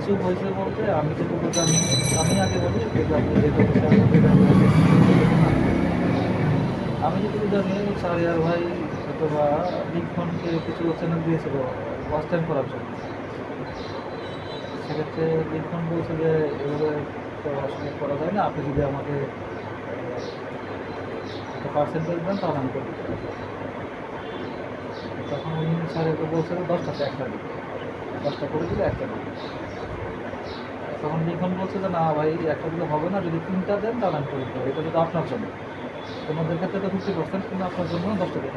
চুপ হয়েছে বলতে আমি যেটুকু জানি, আমি আগে বলি যদি আপনি যেটুকু জানেন আমি যেটুকু জানি শাহরিয়ার ভাই অথবা লিখনকে কিছু চ্যানেল দিয়েছিল ফার্স্ট টাইম করার জন্য। সেক্ষেত্রে লিখন বলছে যে এভাবে তো আসলে করা যায় না, আপনি যদি আমাকে একটা পার্সেন্টেজ দেন তাহলে আমি করতে পারি। তখন উনি স্যারকে বলছিল 10টাতে একটা দিন, 10টা করে দিলে একটা দিন। তখন লিখন বলছে যে না ভাই একটা দিলে হবে না, যদি 3টা দেন তাহলে আমি করে দিতে পারি, এটা যদি আপনার জন্য, তোমাদের ক্ষেত্রে তো 50%, কিন্তু আপনার জন্য 10টা দিন।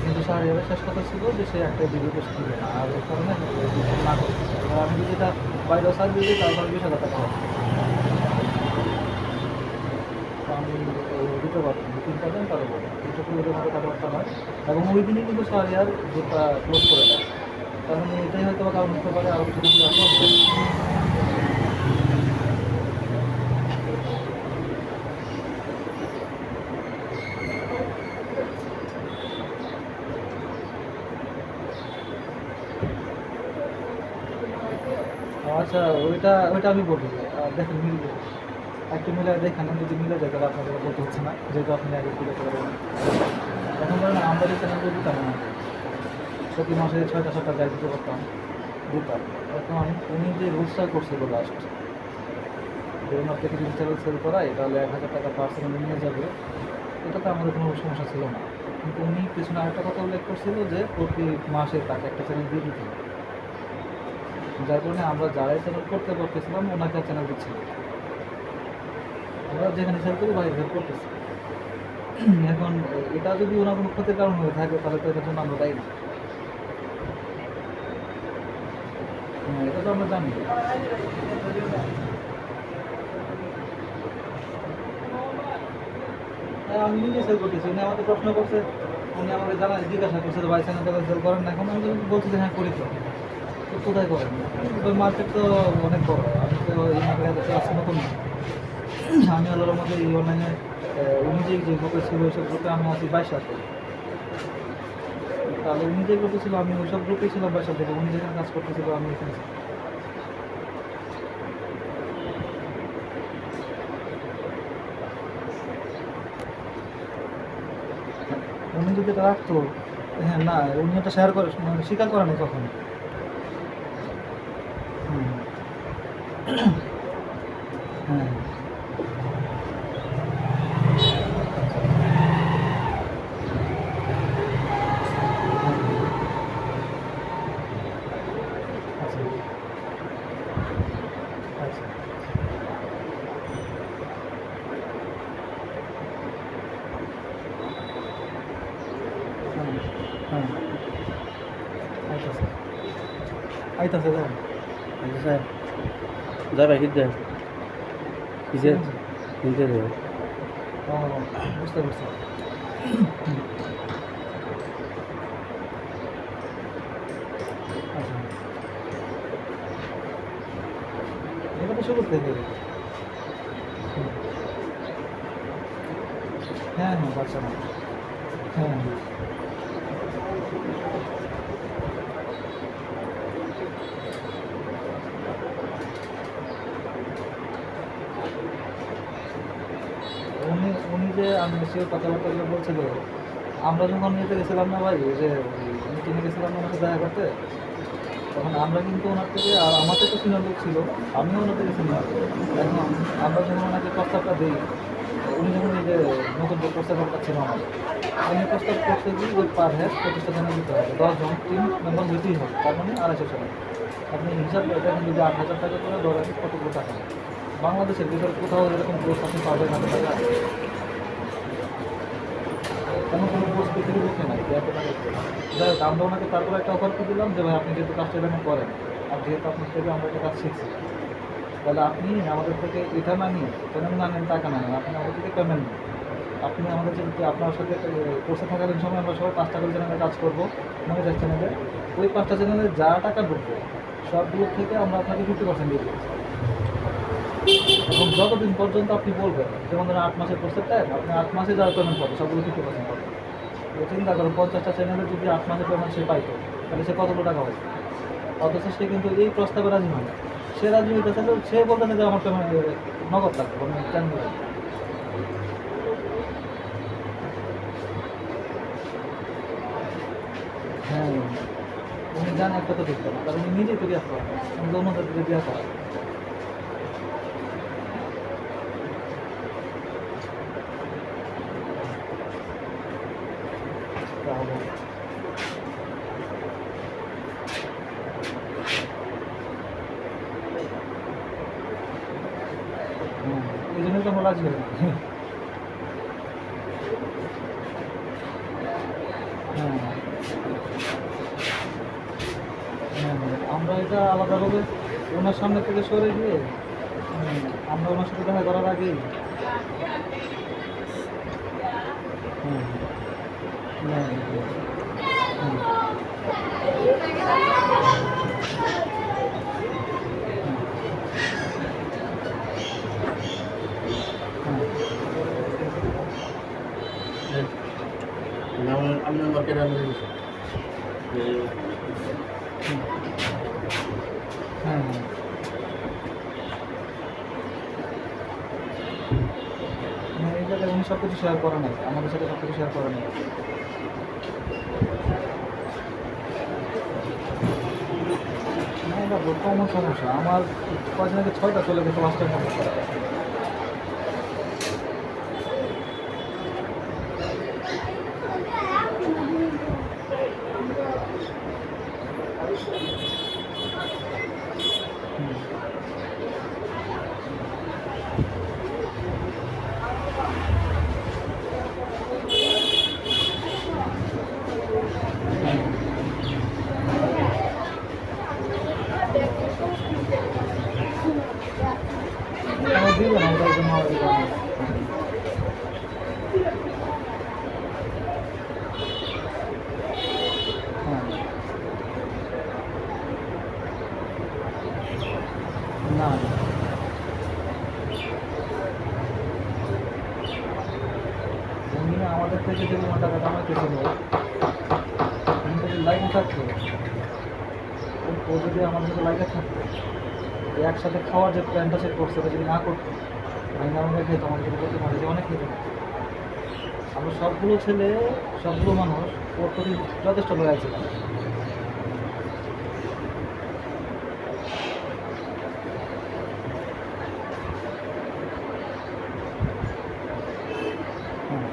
কিন্তু শাহরিয়ারের শেষ কথা ছিল যে সে একটা ভিডিও পোস্ট দিবে না, আর এই কারণে না করতেছে। এবার আমি যদি এটা বাইরেও সার্চ দিই তাহলে 20,000 টাকা হবে। তো আমি দিতে পারতাম, 3টা দেন তাহলে বলবো এইটুকু ওদের মধ্যে কথাবার্তা হয়। এবং ওই দিনই কিন্তু শাহরিয়ার যেটা ক্লোজ করে দেয়, কারণ এটাই হয়তো কারণ হতে পারে আরও কিছু কিছু আসলে হতে পারে। আচ্ছা, ওইটা ওইটা আমি বলি, দেখেন মিলবে, একটু মিলে দেখেন, যদি মিলে যায় তাহলে আপনাদের বলতে হচ্ছে না, যেহেতু আপনি আগে তুলে করে দেবেন। এখন ধরেন আমরা যে চ্যানেলগুলো দিতাম না, প্রতি মাসে 6টা 7টা যাই দিতে পারতাম, দিতাম। এখন উনি যে রুলসটা করছিল লাস্ট, যে ওনার থেকে যদি চ্যানেল সেল করায় তাহলে 1,000 টাকা পার্সেন্ট নিয়ে যাবে, এটাতে আমাদের কোনো সমস্যা ছিল না। কিন্তু উনি পিছনে আরেকটা কথা উল্লেখ করছিল যে প্রতি মাসে তাকে একটা চ্যানেল দিয়ে দিতে হবে, যার কারণে আমরা যারাই চ্যানেল করতে পারতেছিলাম ওনাকে চ্যানেল দিচ্ছিল, আমরা যেখানে সেল করি বাইরে হেল্প করতেছি। এখন এটা যদি ওনার কোনো ক্ষতির কারণ হয়ে থাকে তাহলে তো এটার জন্য আমরা দায়ী না। হ্যাঁ, এটা তো আমরা জানি। হ্যাঁ, আমি নিজে সেল করতেছি, উনি আমাকে প্রশ্ন করছে, উনি আমাকে জিজ্ঞাসা করছে যে ভাই চ্যানেল সেল করেন না, এখন আমি বলছি যে হ্যাঁ করি। তো তো কোথায় করেন? ওই মার্কেট তো অনেক বড়, আমি তো এই মার্কেটে আসছি নতুন না। আমি আল্লাহর মধ্যে এই অনলাইনে উনি যে গ্রুপে ছিল ওইসব গ্রুপে আমি আছি 22 সাল থেকে। তাহলে উনি যে গ্রুপে ছিল আমি ওইসব গ্রুপেই ছিলাম 22 সাল থেকে, উনি যেখানে কাজ করতেছিল আমি এখানে ছিলাম। উনি যদি এটা রাখতো, হ্যাঁ না উনি এটা শেয়ার করে, মানে স্বীকার করে নাই কখনো। হুম, হ্যাঁ হ্যাঁ, আচ্ছা আচ্ছা, হ্যাঁ হ্যাঁ, আইতাছে আইতাছে যান। আচ্ছা স্যার, যাবে কি দেয় কিসে ঠিক আছে, কিনতে দেবে? ও বুঝতে পারছি। আচ্ছা, এটা তো শুরু থেকে। হুম, হ্যাঁ হ্যাঁ, বাচ্চা না, হ্যাঁ হ্যাঁ। উনি উনি যে আনমেসিও কথাবার্তাগুলো বলছিল, আমরা যখন নিতে গেছিলাম না ভাই, ওই যে মিটিংয়ে গেছিলাম না ওনাকে দেখা করতে, তখন আমরা কিন্তু ওনার থেকে, আর আমাদের তো সিনিয়র লোক ছিল, আমিও ওনার থেকে সিনিয়র। এখন আমরা যখন ওনাকে প্রস্তাবটা দিই, উনি যখন এই যে নতুন যে প্রস্তাবটা ছিল আমাদের, উনি প্রস্তাব করতে দিই যে পার হেড 25টা চ্যানেল দিতে হবে, 10জন টিম মেম্বার হইতেই হবে, তার মানে 250 টাকা। আপনি হিসাব করে দেখেন যদি 8,000 টাকা করে ধরেন কতগুলো টাকা হয়। বাংলাদেশের ভিতরে কোথাও এরকম পোস্ট আপনি পাবেন না টাকা, তেমন কোনো পোস্ট পৃথিবীর মুখে নাই যে এত টাকা দিয়ে। যাই হোক, আমরা ওনাকে তারপরে একটা অফার করে দিলাম যে ভাই আপনি যেহেতু কাজটা এখানে করেন, আর যেহেতু আপনার থেকে আমরা একটা কাজ শিখছি, তাহলে আপনি আমাদের থেকে এটা না নিয়ে চ্যানেল না নেন, টাকা না নেন, আপনি আমাদের থেকে পেমেন্ট নেন। আপনি আমাদের যেহেতু আপনার সাথে কোর্সে থাকাকালীন সময় আমরা সবাই 5টা করে চ্যানেলে কাজ করবো, মনিটাইজ চ্যানেলে। ওই 5টা চ্যানেলে যা টাকা ঢুকবে সবগুলোর থেকে আমরা আপনাকে 50% দিয়ে দিই। এবং যতদিন পর্যন্ত আপনি বলবেন, যেমন ধরেন 8 মাসের কোর্সের টাইম, আপনি 8 মাসে যা পেমেন্ট পাবেন সবগুলো 50% পাবেন। তো চিন্তা করেন 50টা চ্যানেলে যদি 8 মাসের পেমেন্ট সে পাইতো, তাহলে সে কতগুলো টাকা পাইতো? অথচ সে কিন্তু এই প্রস্তাবে রাজি হয় না। সে রাজি হইতেছে, তো সে বলতেছে যে আমার পেমেন্ট নগদ লাগবে, কোনো কেন দেবে? হ্যাঁ, উনি জানে একটা তো দেখতে হবে, কারণ উনি নিজেই তো বিয়ে করেন, উনি তো অন্যদের দিকে বিয়ে করেন। তাহলে হ্যাঁ, এই জন্যই তো আমরা রাজি হই না। হ্যাঁ, হ্যাঁ, আমরা এটা আলাদাভাবে ওনার সামনে থেকে সরে গিয়ে আমরা ওনার সাথে দেখা করার আগেই হুম, হ্যাঁ, হুম, আপনার মার্কেট রান্না দিয়েছে হুম, হ্যাঁ, হ্যাঁ, হ্যাঁ, এই জায়গায় উনি সব কিছু শেয়ার করে নাই, আমাদের সাথে সব কিছু শেয়ার করে নাই। না, এটা কমন সমস্যা। আমার কয়দিন আগে 6টা চলে গেছে, 5টার মধ্যে। হুম, হ্যাঁ, আমার দিবে না, ওটার জন্য আমার দিবে না। হ্যাঁ, না, না, উনি আমাদের থেকে যদি টাকা কামাইতেছিল, উনি যদি লাইনে থাকতো, ও যদি আমাদের সাথে লাইনে থাকতো, এই একসাথে খাওয়ার যে প্ল্যানটা সেট করছে, ওটা যদি না করতো, আমি আমাদের খেতো, আমাদের যদি করতে পারে যে অনেক খেতে পারতো। আমরা সবগুলো ছেলে, সবগুলো মানুষ ওর প্রতি যথেষ্ট লয়াল ছিলাম। হুম,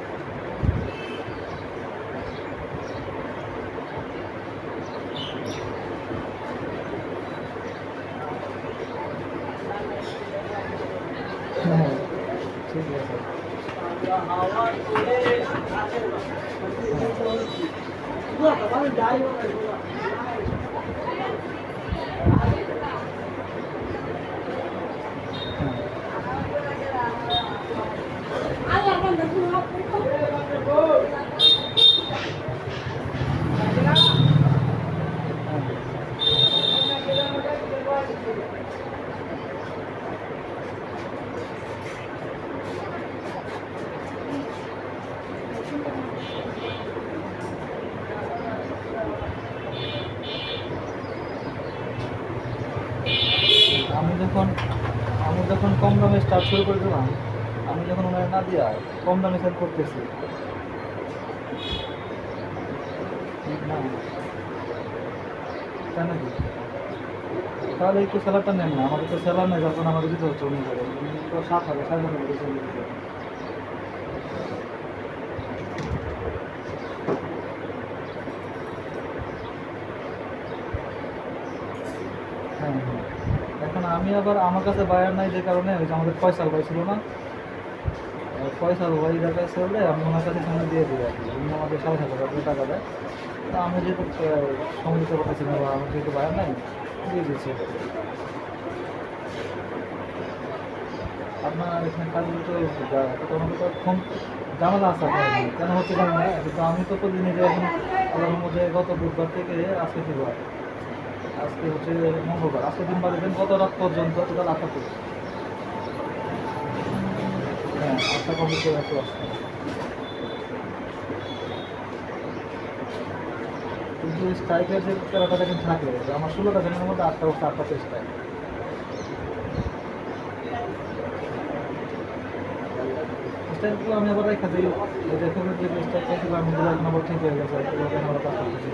হ্যাঁ, ঠিক আছে। হ্যাঁ, হ্যাঁ, আমি যখন আমি যখন কম দামে স্টার্ট শুরু করে দিলাম, আমি যখন ওনার না দিয়া কম দামে সেল করতেছি, না, তাই নাকি? তাহলে একটু স্যালাডটা নেন না, আমাদের তো স্যালাড নেই, যখন আমাদের দিতে হচ্ছে উনি করে, উনি তো 7,000 7,500 করে সেল দিচ্ছে। হ্যাঁ, হ্যাঁ, এখন আমি আবার আমার কাছে বায়ার নাই, যে কারণে ওই যে আমাদের ফয়সাল ভাই ছিল না, ফয়সাল ভাই জায়গায় সেললে আমি ওনার কাছে সামনে দিয়ে দিই আর কি, উনি আমাদের 7,500 করে টাকা দেয়। তো আমি যেহেতু সময় দিতে পারতেছি না, বা আমার যেহেতু বায়ার নাই, দিয়ে দিচ্ছি। আপনার এখানে কাজগুলো তো আমাদের তো ফোন ঝামেলা আছে আপনার এখানে। কেন হচ্ছে জানি না, কিন্তু আমি তো প্রতিদিন যে এখন আল্লাহর মধ্যে গত বুধবার থেকে আজকে ফেব্রুয়ার, আজকে হচ্ছে মঙ্গলবার, আজকে দিন বাদে দিন গত রাত পর্যন্ত টোটাল 8টা করছি। হ্যাঁ, 8টা কমপ্লিট করে রাখতে পারছি। কিন্তু স্ট্রাইকের যে 13টা কিন্তু থাকলে আমার 16টা চ্যানেলের মধ্যে 8টা হচ্ছে 8টা স্ট্রাইক। স্ট্রাইকগুলো আমি আবার রেখে দিই, এই যে ফেভারিট যে স্ট্রাইক ছিল আমি গুলো এখন আবার ঠিক হয়ে গেছে, এগুলো কেন আবার কাজ করতেছি।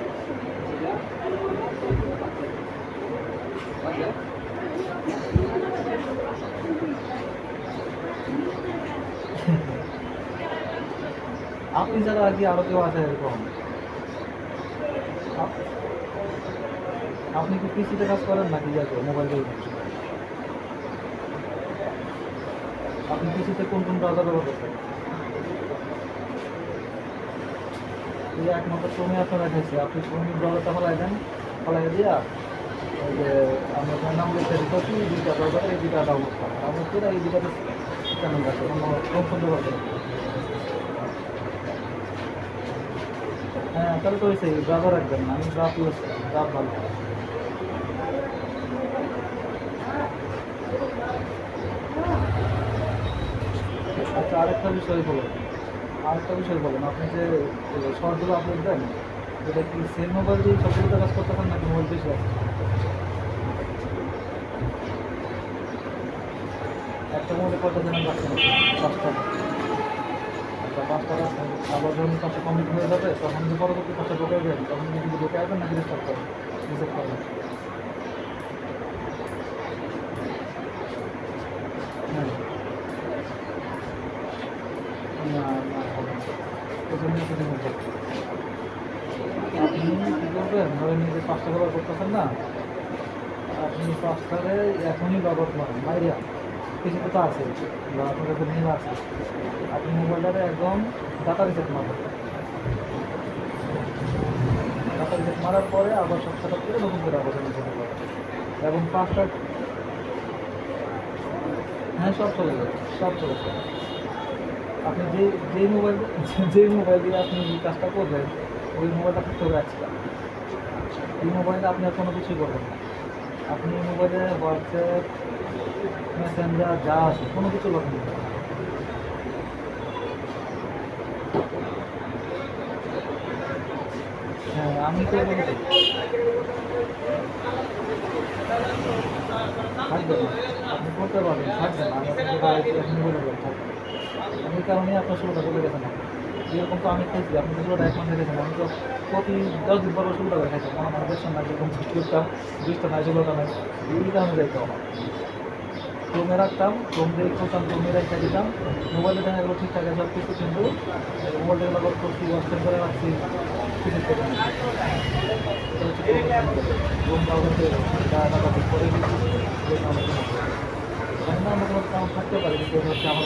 আপনি যারা আর কি আরো কেউ আছে এরকম? আপ- আপনি কি পিসিতে কাজ করেন নাকি যাকে মোবাইল দিয়ে? আপনি পিসিতে কোন কোন ব্রাউজার ব্যবহার করতেন? এই একমাত্র ক্রমে আপনার রেখেছে, আপনি ক্রমে ব্রাউজারটা ফলাই দেন, ফলাই দিয়া ওই যে আমরা আপনার নাম লিখতে রিকোয়েস্ট এই দুইটা ব্রাউজারে এই দুইটা ডাউনলোড করেন, ডাউনলোড করে এই দুইটাতে চ্যানেল আছে অন্য কোন ফোন ব্যবহার করেন। হ্যাঁ তাহলে তো হয়েছে, ব্রাউজার রাখবেন না, আমি ব্রাউজ ইউজ করি, ব্রাউজ ভালো। আচ্ছা আরেকটা বিষয় বলেন, আপনি যে শর্টগুলো আপলোড দেন, এটা কি সেম মোবাইল দিয়ে সবগুলোতে কাজ করতে পারেন নাকি মোবাইল বেশি আছে? একটা মোবাইলে কত দিন রাখছেন? 5টা। আচ্ছা 5টা রাখছেন, আবার যখন কাজটা কমপ্লিট হয়ে যাবে তখন যদি পরবর্তী কাজটা ঢোকে দেন তখন কিন্তু ঢোকে আসবেন নাকি রিস্টার্ট করবেন? রিসেট করবেন? হ্যাঁ। না না হবে না, এই জন্য সেটা হচ্ছে আপনি কী করবেন, ধরেন এই যে 5টা ব্যবহার করতেছেন না, আপনি 5টারে এখনই ব্যবহার করেন মাইরিয়া, কিছুতে তো আছে বা আপনার কাছে নিয়ে আছে, আপনি মোবাইলটারে একদম ডাটা রিসেট মারবেন, ডাটা রিসেট মারার পরে আবার সব সেট আপ করে নতুন করে আবার রিসেট করবেন এবং 5টা। হ্যাঁ সব চলে যাবে, সব চলে যাবে। আপনি যেই মোবাইল দিয়ে আপনি এই কাজটা করবেন ওই মোবাইলটা করতে হবে এক্সট্রা, এই মোবাইলে আপনি আর কোনো কিছুই করবেন না, আপনি এই মোবাইলে হোয়াটসঅ্যাপ মেসেঞ্জার যা আছে কোনো কিছু লগইন করবেন না। হ্যাঁ আমি তো বলি থাকবেন না, আপনি করতে পারবেন থাকবেন, আমি আপনাকে এখনই বলে দেবো থাকবেন। আমি এই কারণেই আপনার শুরুটা বলে গেছেন আপনি, যেরকম তো আমি খাইছি আপনি তো শুরুটা 1 মাস রেখেছেন, আমি তো প্রতি 10 দিন পর শুরুটা করে খাইতাম, আমার বেতন নাই যেরকম বৃষ্টি করতাম, বৃষ্টি নাই ষোলোটা নাই, এই কারণে যাইতো আমার ক্রমে রাখতাম, ক্রম দিয়ে করতাম, ক্রমে রেখে দিতাম, মোবাইলে দেখা গেলো ঠিকঠাক আছে সব কিছু, কিন্তু মোবাইলটা ব্যবহার করছি ওয়াটসঅ্যাপ করে রাখছি কিছু করে না। এটা হচ্ছে ক্রোম ব্রাউজারকে ডাটা ঠিক করে দিচ্ছি, এই কারণে আমরা কোনো কারণ থাকতে পারে, কিন্তু এটা হচ্ছে আমার